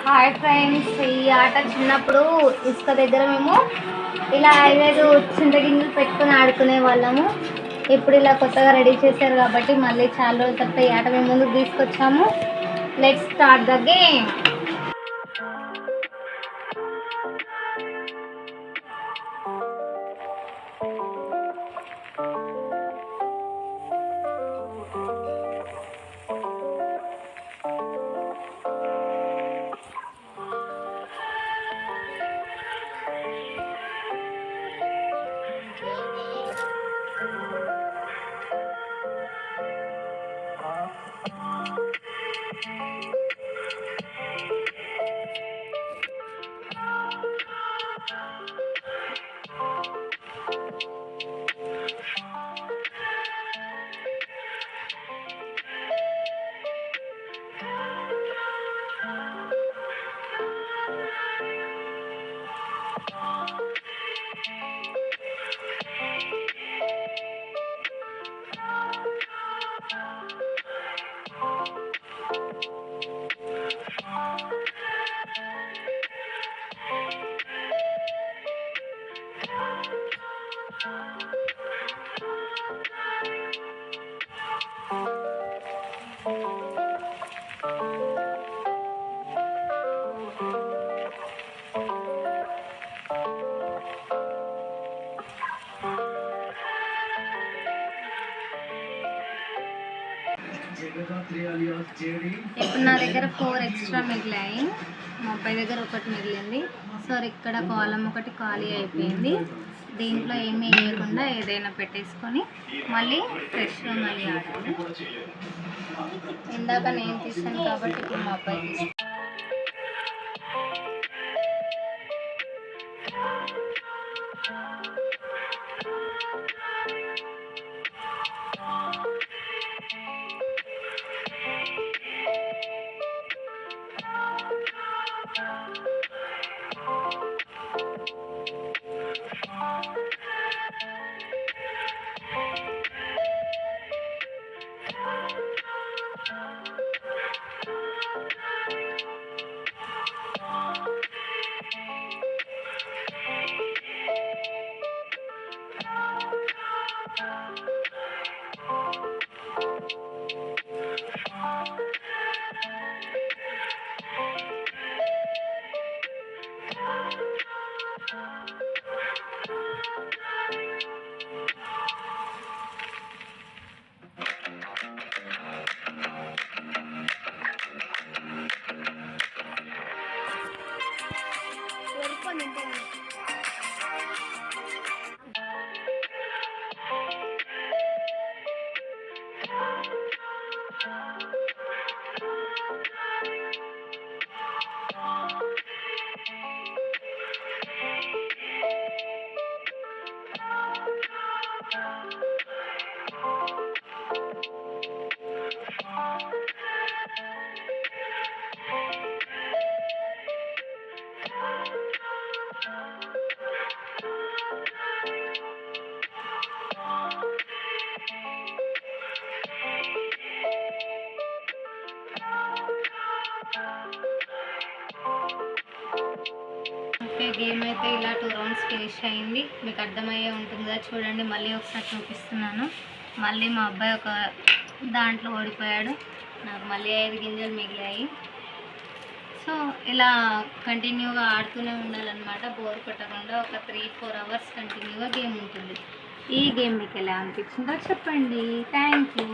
Hi friends, ఈ ఆట చిన్నప్పుడు ఇసుక దగ్గర మేము ఇలా 5 చింతగింజలు పెట్టుకుని ఆడుకునే వాళ్ళము. ఇప్పుడు ఇలా కొత్తగా రెడీ చేశారు కాబట్టి మళ్ళీ చాలా రోజుల తర్వాత ఈ ఆట మేము ముందుకు తీసుకొచ్చాము. Let's start the game. ఇప్పుడు నా దగ్గర 4 ఎక్స్ట్రా మిగిలాయి. మా అబ్బాయి దగ్గర ఒకటి మిగిలింది. సో ఇక్కడ కాలం ఒకటి ఖాళీ అయిపోయింది. దీంట్లో ఏమీ వేయకుండా ఏదైనా పెట్టేసుకొని మళ్ళీ ఫ్రెష్గా మళ్ళీ ఆడాలి. ఇందాక నేను తీసాను కాబట్టి ఇప్పుడు మా అబ్బాయి తీస్తాను. గేమ్ అయితే ఇలా 2 రౌండ్స్ ఫినిష్ అయింది. మీకు అర్థమయ్యే ఉంటుంది కదా, చూడండి మళ్ళీ ఒకసారి చూపిస్తున్నాను. మళ్ళీ మా అబ్బాయి ఒక దాంట్లో ఓడిపోయాడు. నాకు మళ్ళీ 5 గింజలు మిగిలాయి. సో ఇలా కంటిన్యూగా ఆడుతూనే ఉండాలన్నమాట, బోర్ కొట్టకుండా. ఒక 3-4 అవర్స్ కంటిన్యూగా గేమ్ ఉంటుంది. ఈ గేమ్ మీకు ఎలా అనిపించిందో చెప్పండి. Thank you.